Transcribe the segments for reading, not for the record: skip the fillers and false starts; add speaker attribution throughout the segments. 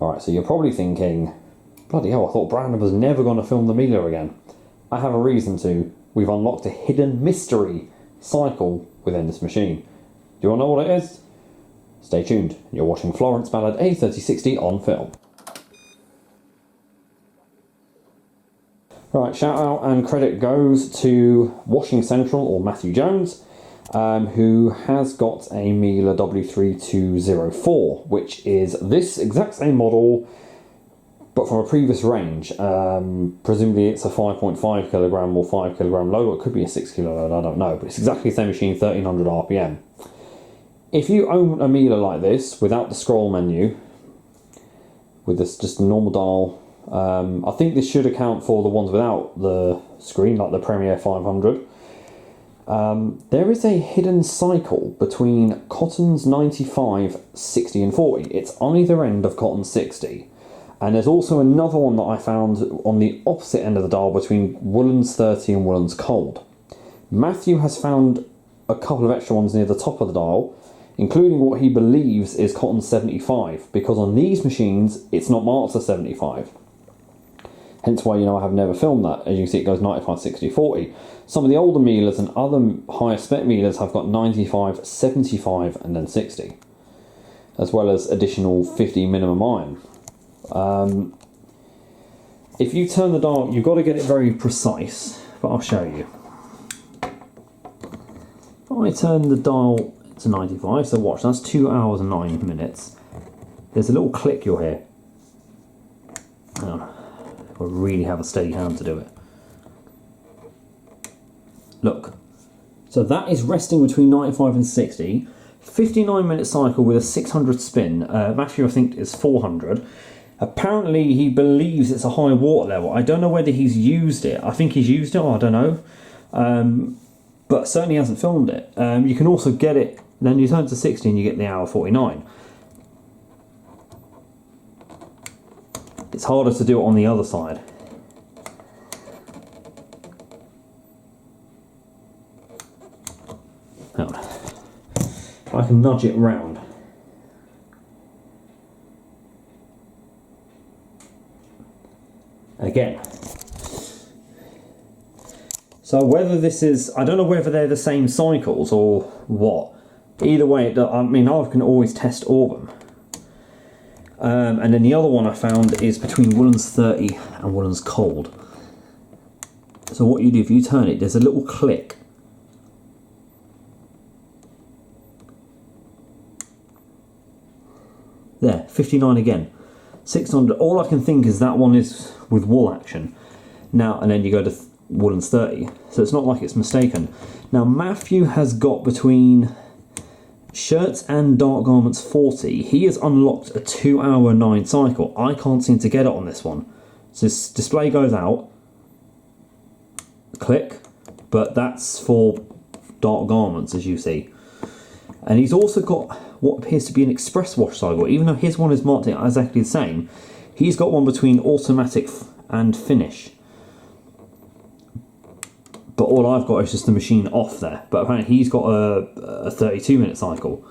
Speaker 1: Alright, so you're probably thinking, bloody hell, I thought Brandon was never going to film the Miele again. I have a reason to. We've unlocked a hidden mystery cycle within this machine. Do you want to know what it is? Stay tuned. You're watching Florence Ballard A3060 on film. Right, shout out and credit goes to Washing Central, or Matthew Jones, who has got a Miele W3004, which is this exact same model, but from a previous range. Presumably it's a 5.5 kilogram or 5 kilogram load, or it could be a 6 kilo load, I don't know, but it's exactly the same machine, 1300 RPM. If you own a Miele like this, without the scroll menu, with this just a normal dial, I think this should account for the ones without the screen, like the Premier 500. There is a hidden cycle between Cotton's 95, 60 and 40. It's on either end of Cotton's 60. And there's also another one that I found on the opposite end of the dial between Woollens 30 and Woollens Cold. Matthew has found a couple of extra ones near the top of the dial, including what he believes is Cotton 75, because on these machines it's not marked as 75. Hence why, I have never filmed that. As you can see, it goes 95, 60, 40. Some of the older Mieles and other higher spec Mieles have got 95, 75 and then 60, as well as additional 50 minimum iron. If you turn the dial, you've got to get it very precise, but I'll show you. If I turn the dial to 95, so watch, that's 2 hours and 9 minutes. There's a little click you'll hear. Oh, I really have a steady hand to do it. Look, so that is resting between 95 and 60. 59-minute cycle with a 600 spin. Matthew, I think, is 400. Apparently, he believes it's a high water level. I don't know whether he's used it. I think he's used it, I don't know. But certainly hasn't filmed it. You can also get it, then you turn to 60 and you get the hour 49. It's harder to do it on the other side. Hang on. I can nudge it round. Again. So whether this is, I don't know whether they're the same cycles or what. Either way, I mean, I can always test all of them. And then the other one I found is between Woollens 30 and Woollens Cold. So what you do, if you turn it, there's a little click. There, 59 again. 600, all I can think is that one is with wool action. Now, and then you go to Woollens 30. So it's not like it's mistaken. Now, Matthew has got between shirts and dark garments 40. He has unlocked a 2 hour 9 cycle. I can't seem to get it on this one. So this display goes out. Click. But that's for dark garments, as you see. And he's also got what appears to be an express wash cycle. Even though his one is marked exactly the same, he's got one between automatic and finish. But all I've got is just the machine off there. But apparently he's got a 32-minute cycle.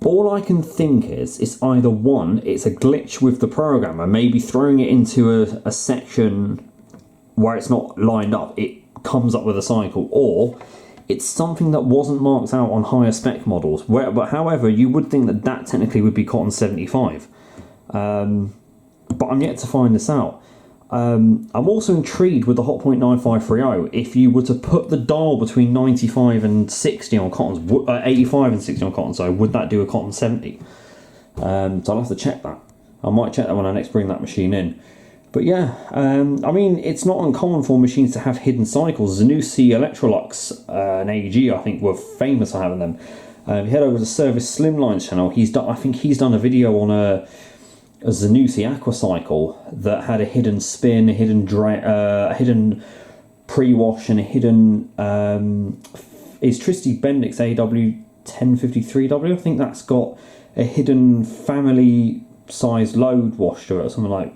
Speaker 1: All I can think is, it's either one, it's a glitch with the programmer, maybe throwing it into a section where it's not lined up, it comes up with a cycle, or it's something that wasn't marked out on higher spec models. But however, you would think that that technically would be Cotton 75. But I'm yet to find this out. I'm also intrigued with the Hotpoint 9530. If you were to put the dial between 95 and 60 on Cotton's, 85 and 60 on Cotton, so would that do a Cotton 70? So I'll have to check that. I might check that when I next bring that machine in. But yeah, I mean, it's not uncommon for machines to have hidden cycles. Zanussi, Electrolux, and AEG, I think, were famous for having them. If you head over to Service Slimline's channel, I think he's done a video on a Zanussi Aqua Cycle that had a hidden spin, a hidden pre-wash, and a hidden is Tristy Bendix AW1053W. I think that's got a hidden family size load wash to it or something like.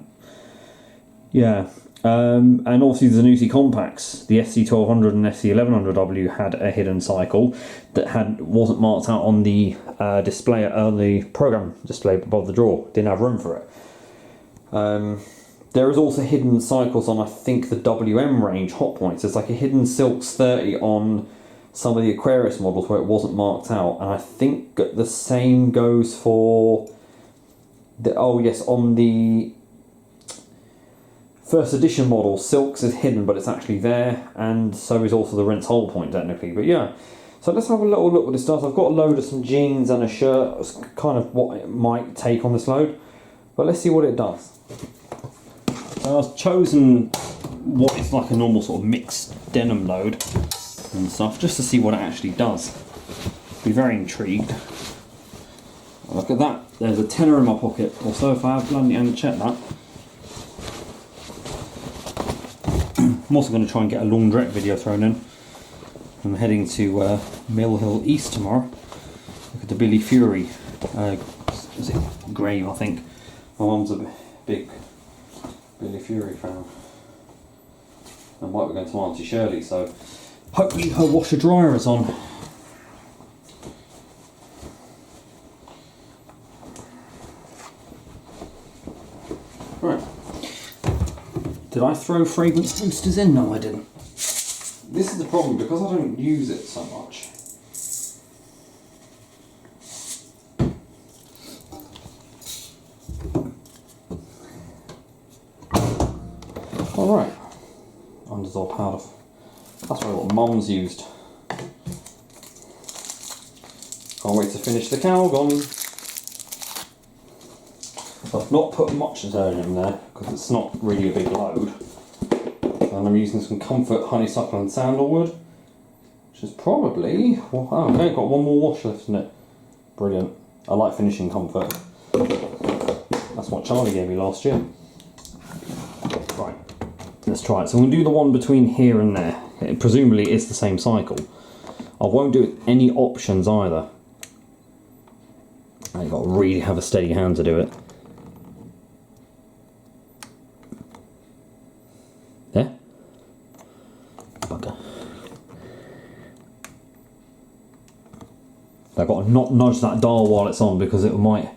Speaker 1: Yeah, And obviously the Zanussi compacts, the SC1200 and SC1100W had a hidden cycle that wasn't marked out on the display, the program display above the drawer. Didn't have room for it. There is also hidden cycles on, I think, the WM range hot points. There's like a hidden Silks 30 on some of the Aquarius models where it wasn't marked out, and I think the same goes for on the first edition model, Silks is hidden, but it's actually there, and so is also the rinse hole point technically. But yeah, so let's have a little look what this does. I've got a load of some jeans and a shirt. It's kind of what it might take on this load, but let's see what it does. So I've chosen what is like a normal sort of mixed denim load and stuff, just to see what it actually does. Be very intrigued. Look at that, there's a tenner in my pocket, or so if I have bloody and check that. I'm also going to try and get a laundrette video thrown in. I'm heading to Mill Hill East tomorrow. Look at the Billy Fury, is it grave, I think. My mum's a big Billy Fury fan. I might be going to Auntie Shirley, so hopefully her washer dryer is on. Right. Did I throw fragrance boosters in? No, I didn't. This is the problem, because I don't use it so much. Alright. Undissolved powder. That's probably what Mum's used. Can't wait to finish the Calgon. I've not put much detergent in there because it's not really a big load. And I'm using some Comfort Honeysuckle and Sandalwood, which is probably, well, oh, okay, got one more wash left in it. Brilliant. I like finishing Comfort. That's what Charlie gave me last year. Right, let's try it. So I'm going to do the one between here and there. It presumably is the same cycle. I won't do any options either. You've got to really have a steady hand to do it. There. Bugger. I've got to not nudge that dial while it's on because it might...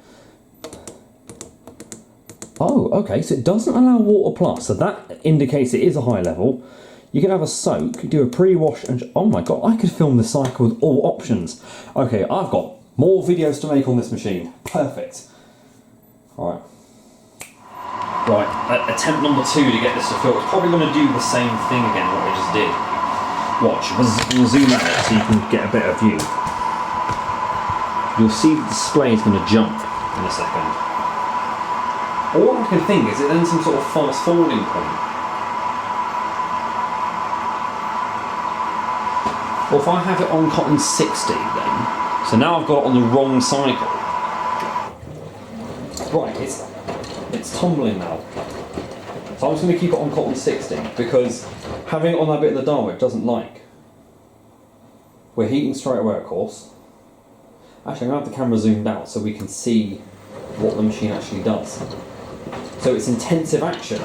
Speaker 1: Oh, okay, so it doesn't allow water plus, so that indicates it is a high level. You can have a soak, do a pre-wash, and oh my god, I could film this cycle with all options. Okay, I've got more videos to make on this machine. Perfect. Alright. Right, attempt number 2 to get this to fill. It's probably going to do the same thing again what we just did. Watch, we'll zoom out it so you can get a better view. You'll see the display is going to jump in a second. All I can think is it then some sort of fast forwarding point. Well, if I have it on cotton 60 then, so now I've got it on the wrong cycle. Right, it's tumbling now. So I'm just going to keep it on cotton 60 because having it on that bit of the dial it doesn't like. We're heating straight away, of course. Actually, I'm going to have the camera zoomed out so we can see what the machine actually does. So it's intensive action.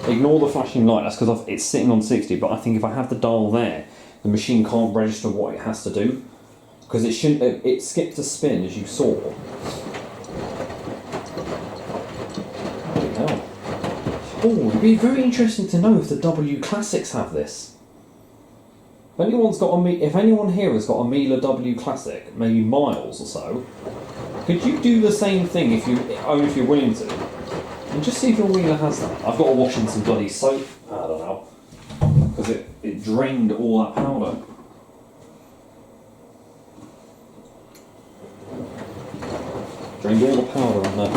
Speaker 1: Ignore the flashing light, that's because it's sitting on 60, but I think if I have the dial there, the machine can't register what it has to do. Because it skipped a spin, as you saw. Oh, it'd be very interesting to know if the W Classics have this. If anyone here has got a Miele W Classic, maybe Miles or so, could you do the same thing if you're willing to? And just see if your Miele has that. I've got to wash in some bloody soap powder now. Because it drained all that powder. Drained all the powder on there.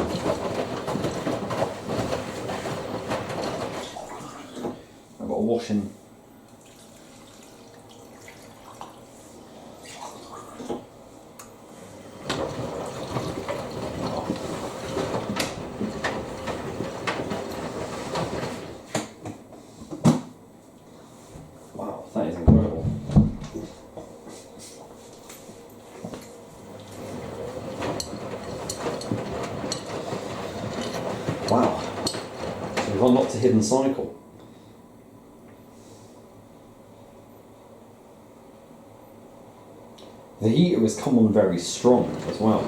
Speaker 1: I've got to wash in. Wow, that is incredible. Wow. So We've unlocked a hidden cycle. The heater has come on very strong as well.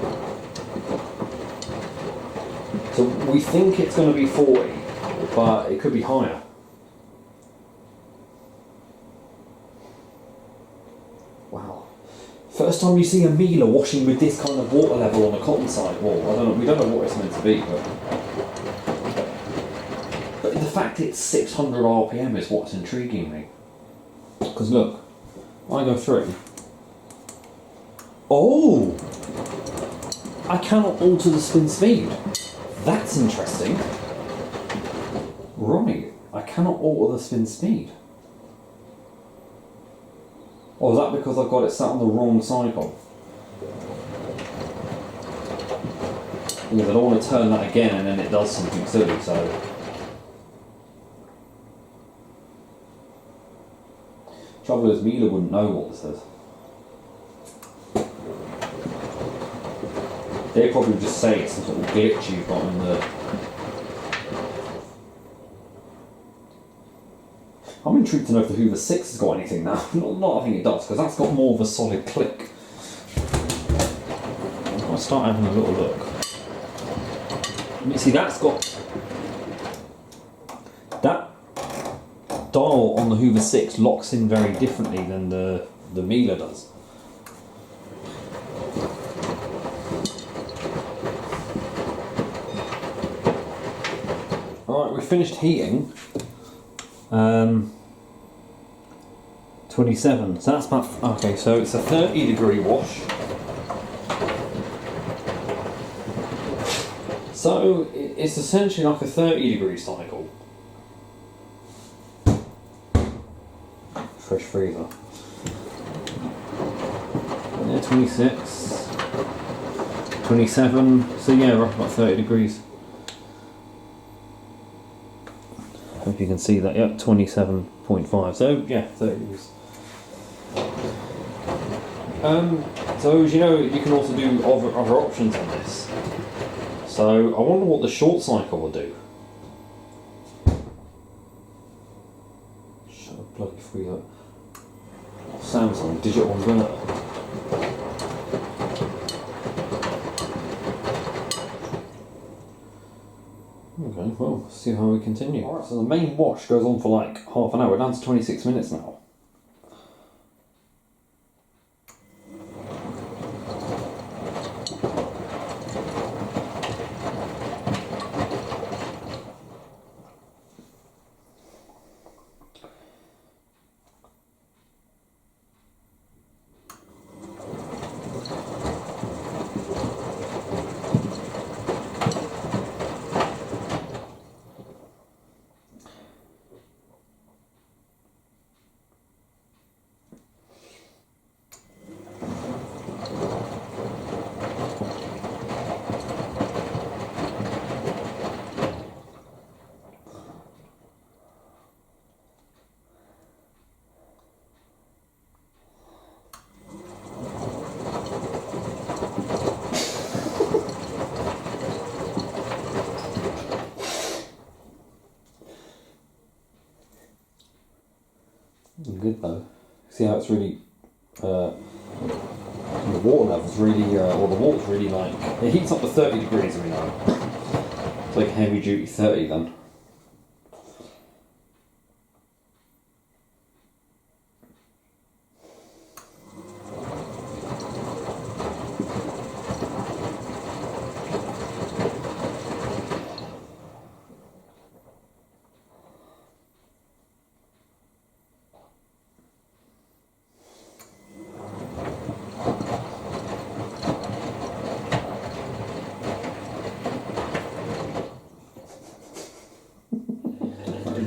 Speaker 1: So we think it's going to be 40, but it could be higher. Wow. First time you see a Miele washing with this kind of water level on a cotton side. Well, I don't know, we don't know what it's meant to be, but the fact it's 600 RPM is what's intriguing me. Because look, I go through. Oh! I cannot alter the spin speed. That's interesting. Right, I cannot alter the spin speed. Or is that because I've got it sat on the wrong cycle? Because I don't want to turn that again and then it does something silly, so... Trouble is, Miele wouldn't know what this is. They probably just say it's some sort of glitch you've got in the... I'm intrigued to know if the Hoover 6 has got anything now. Not I think it does, because that's got more of a solid click. I'll start having a little look. You see, that's got... That dial on the Hoover 6 locks in very differently than the Miele does. Alright, we finished heating. 27, so that's about, okay, so it's a 30-degree wash. So it's essentially like a 30-degree cycle. Fresh freezer. Yeah, 26, 27, so yeah, roughly about 30 degrees. Hope you can see that, yep, 27.5, so yeah, 30 degrees. So as you know, you can also do other options on this. So I wonder what the short cycle will do. Shut up, bloody freezer. Samsung digital inverter. Okay, well, see how we continue. Alright, so the main wash goes on for like half an hour. We're down to 26 minutes now. Good though. See how it's really, the water level's really, or the water's really like, it heats up to 30 degrees, we know. It's like heavy duty 30 then.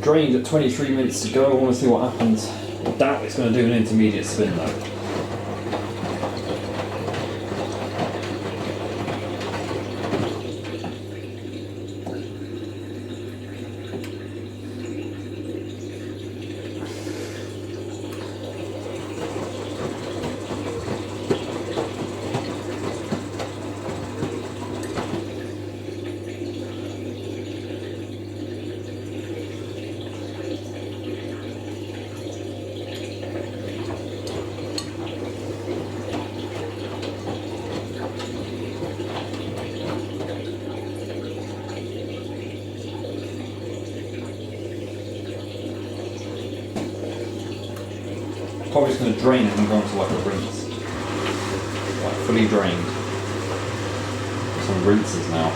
Speaker 1: Drained at 23 minutes to go. I want to see what happens. I doubt it's going to do an intermediate spin though. Probably just going to drain it and go into like a rinse. Like fully drained. Some rinses now.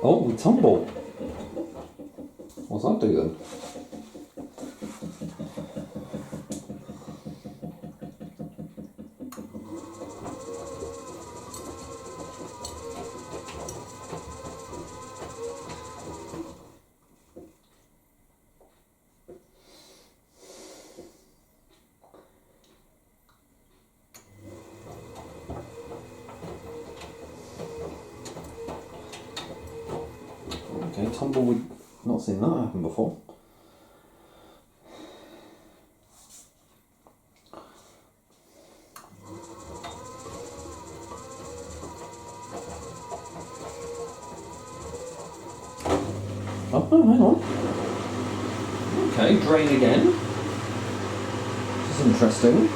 Speaker 1: Oh, we tumble. What's that do then? Okay, tumble, we've not seen that happen before. Oh, hang on. Okay, drain again. This is interesting.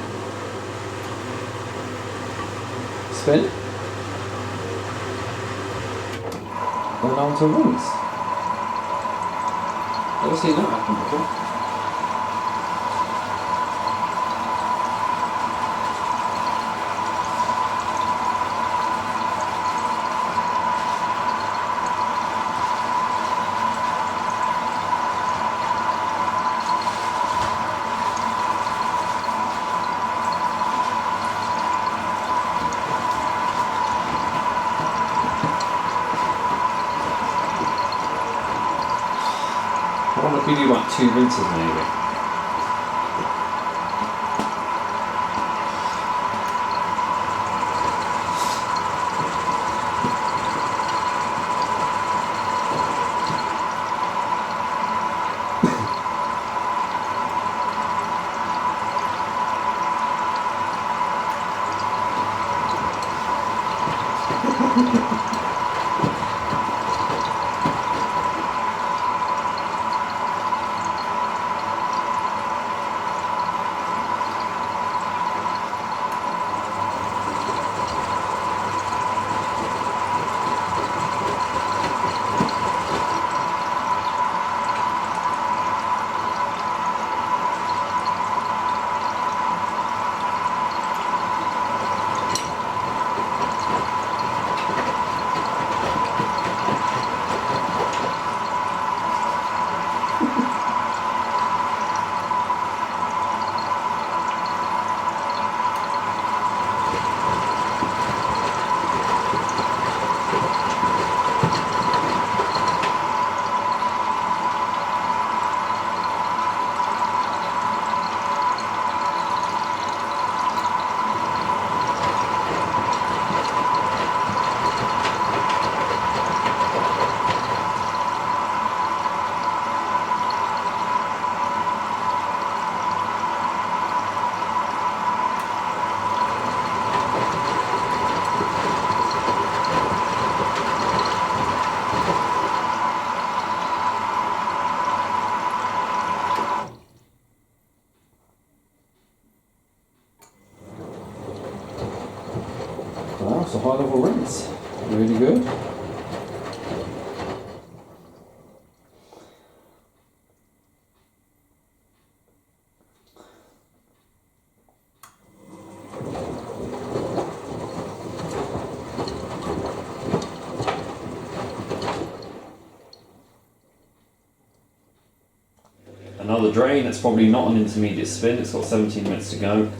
Speaker 1: Spin. Go down to rinse. Never seen that happen before. I wonder if we do like 2 rinses maybe. Wow, it's a high level rinse. Really good. Another drain, it's probably not an intermediate spin, it's got 17 minutes to go.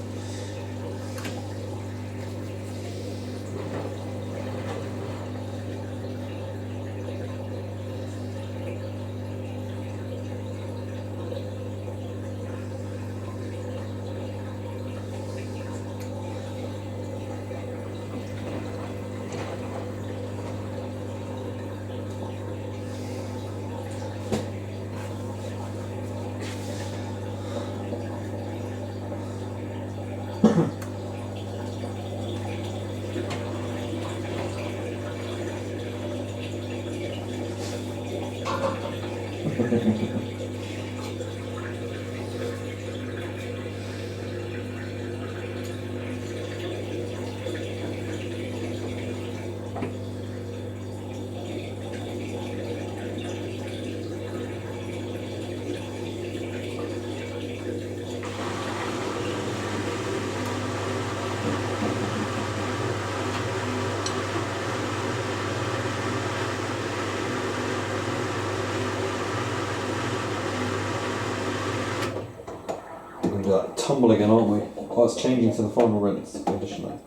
Speaker 1: do that tumble again, aren't we? Oh, it's changing to the final rinse conditioner.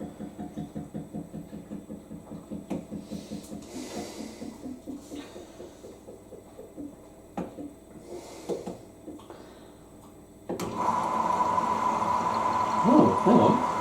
Speaker 1: Oh, hang on.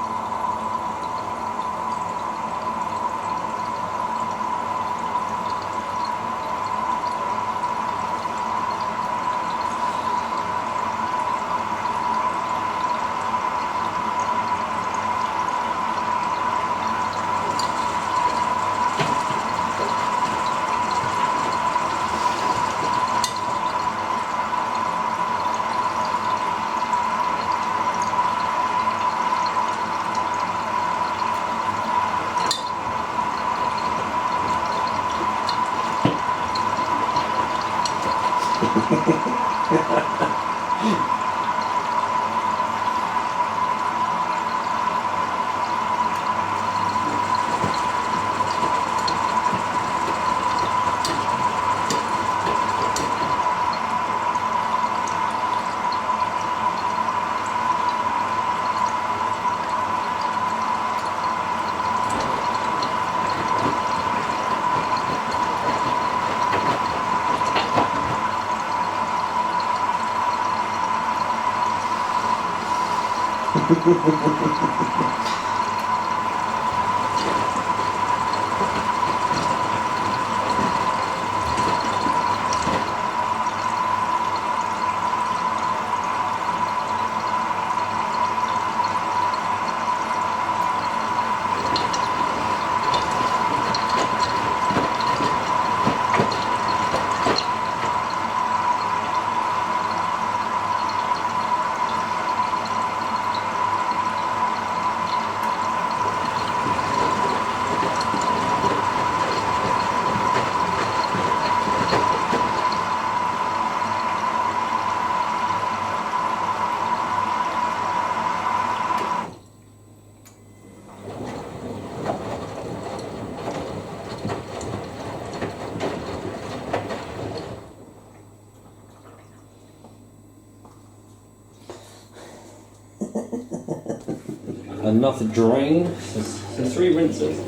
Speaker 1: Enough drain. So 3 rinses.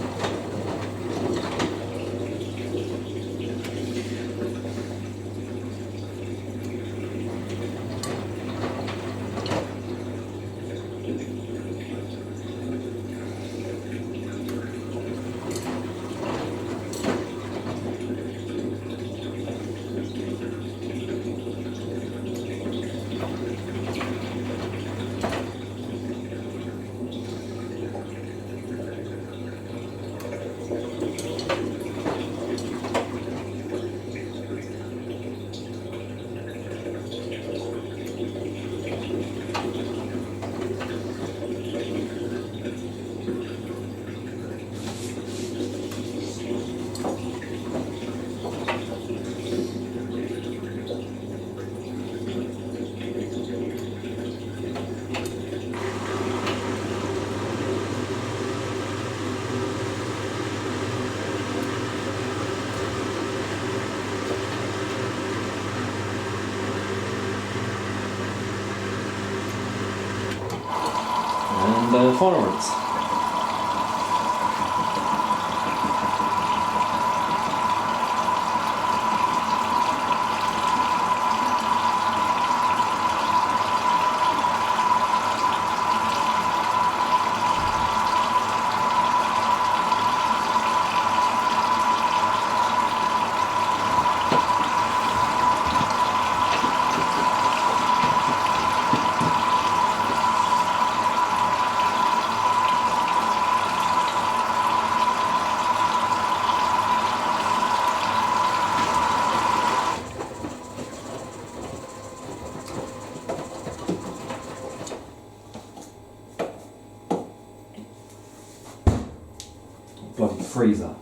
Speaker 1: And final rinse. Bloody freezer.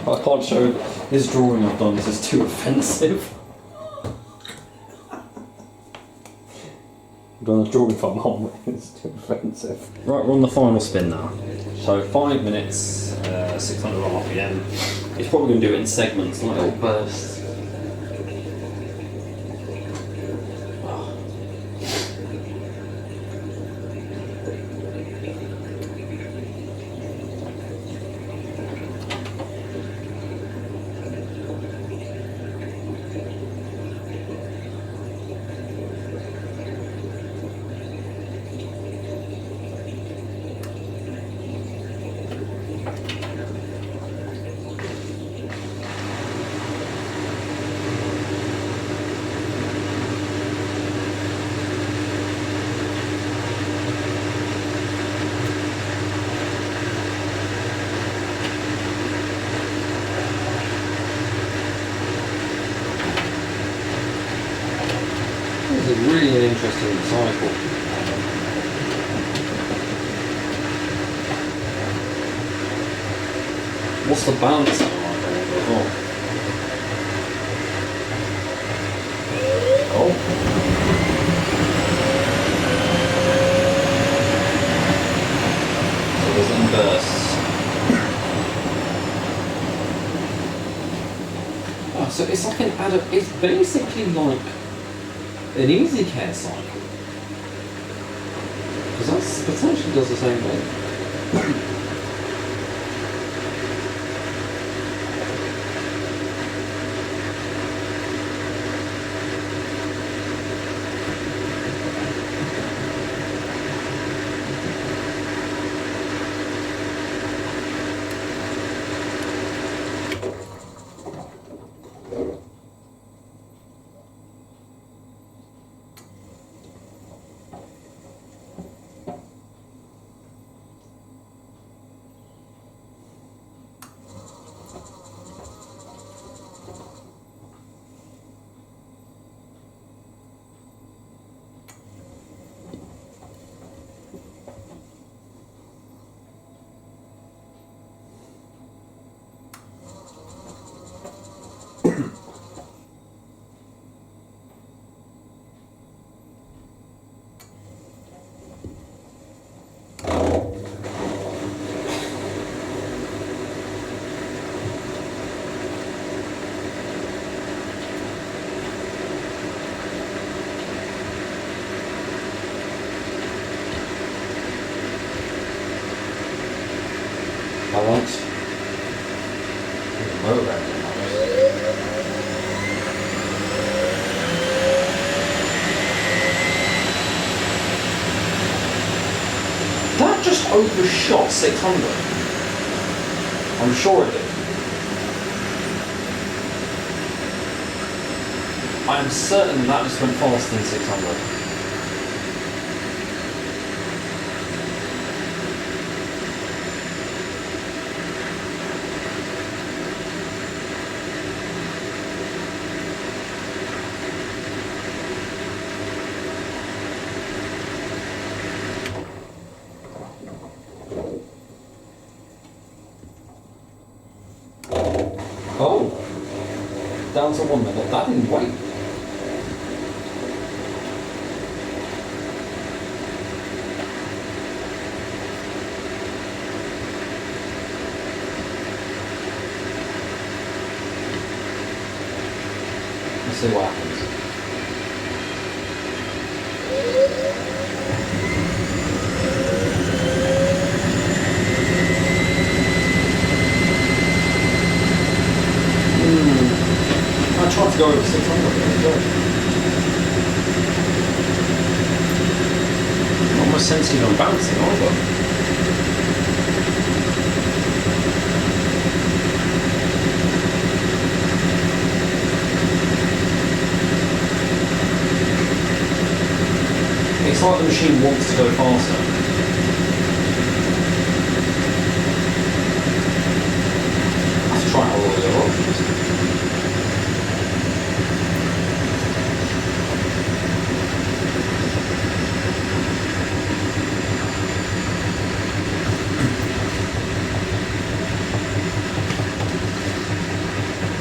Speaker 1: I can't show this drawing I've done, this is too offensive. I've done a drawing for Mom, it's too offensive. Right, we're on the final spin now. So 5 minutes, 600 RPM. It's probably going to do it in segments, not little bursts. This is really an interesting cycle. What's the balance sound like on it as well? Oh. So there's in bursts. Oh, so it's like it's basically like an easy care cycle. Because that potentially does the same thing. Balance. That just overshot 600. I'm sure it did. I am certain that just went faster than 600. Oh, down to 1 minute. That didn't wait. Let's see what happens. I tried to go over 600. Not much sensitive on bouncing either. It's like the machine wants to go faster. Let's try all the other options.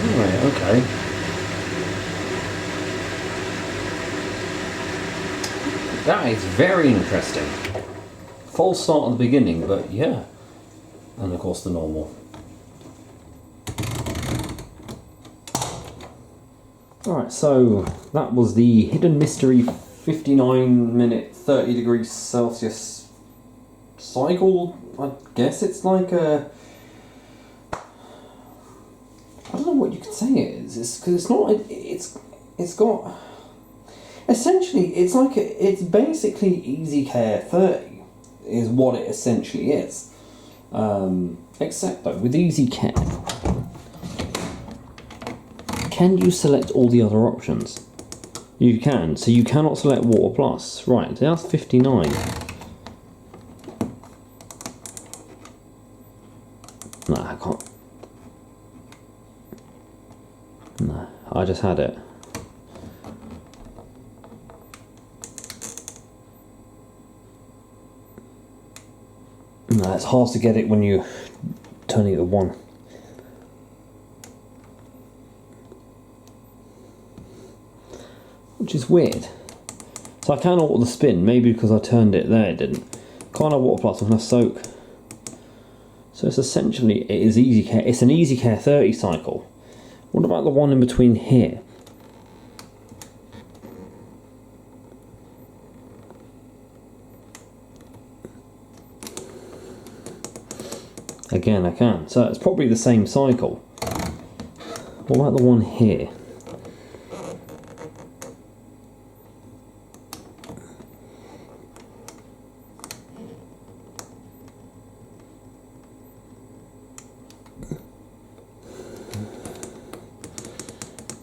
Speaker 1: Right, okay. That is very interesting. False start at the beginning, but yeah. And of course the normal. Alright, so that was the Hidden Mystery 59-minute 30 degrees Celsius cycle. I guess it's like a... I don't know what you could say it is, because it's not... It's got... Essentially, it's like it's basically Easy Care 30 is what it essentially is. Except though, with Easy Care, can you select all the other options? You can, so you cannot select Water Plus. Right, so that's 59. No, I can't. No, I just had it. No, it's hard to get it when you're turning it to 1. Which is weird. So I can alter the spin, maybe because I turned it there, it didn't. Can't have Water Plus, I'm going to soak. So it's essentially, it is Easy Care, it's an Easy Care 30 cycle. What about the one in between here? Again, I can. So it's probably the same cycle. What about the one here?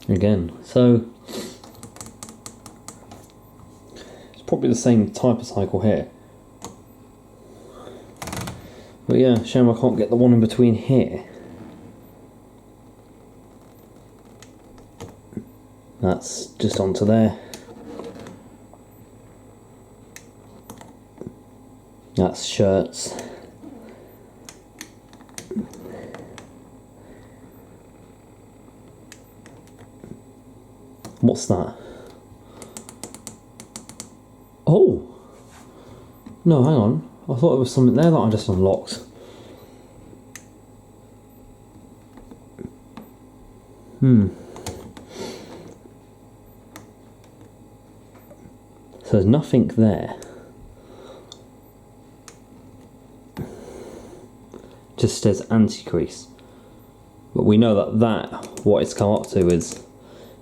Speaker 1: Again, so it's probably the same type of cycle here. But yeah, shame I can't get the one in between here. That's just onto there. That's shirts. What's that? Oh! No, hang on. I thought there was something there that I just unlocked. So there's nothing there. Just says anti-crease. But we know that what it's come up to is,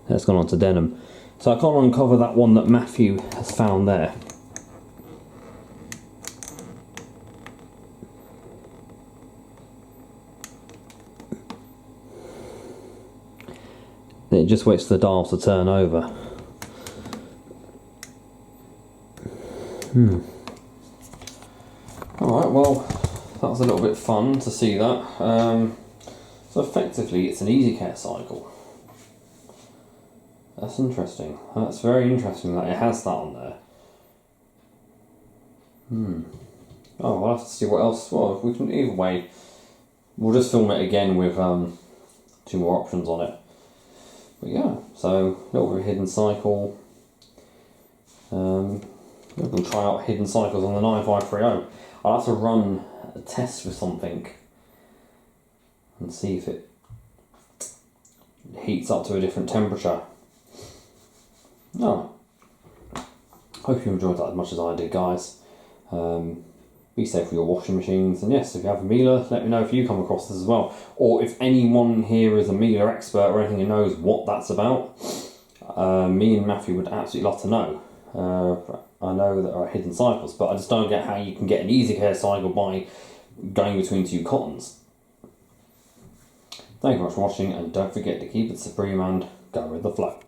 Speaker 1: it's gone on to denim. So I can't uncover that one that Matthew has found there. It just waits for the dials to turn over. Alright, well, that was a little bit fun to see that. So effectively, it's an Easy Care cycle. That's interesting. That's very interesting that it has that on there. Oh, we'll have to see what else. Well, we can, either way, we'll just film it again with 2 more options on it. But yeah, so a little bit of hidden cycle. We'll try out hidden cycles on the 9530. I'll have to run a test with something and see if it heats up to a different temperature. No. Hope you enjoyed that as much as I did, guys. Be safe with your washing machines, and yes, if you have a Miele, let me know if you come across this as well, or if anyone here is a Miele expert or anything who knows what that's about. Me and Matthew would absolutely love to know. I know that there are hidden cycles, but I just don't get how you can get an Easy Care cycle by going between 2 cottons. Thank you very much for watching, and don't forget to keep it supreme and go with the flow.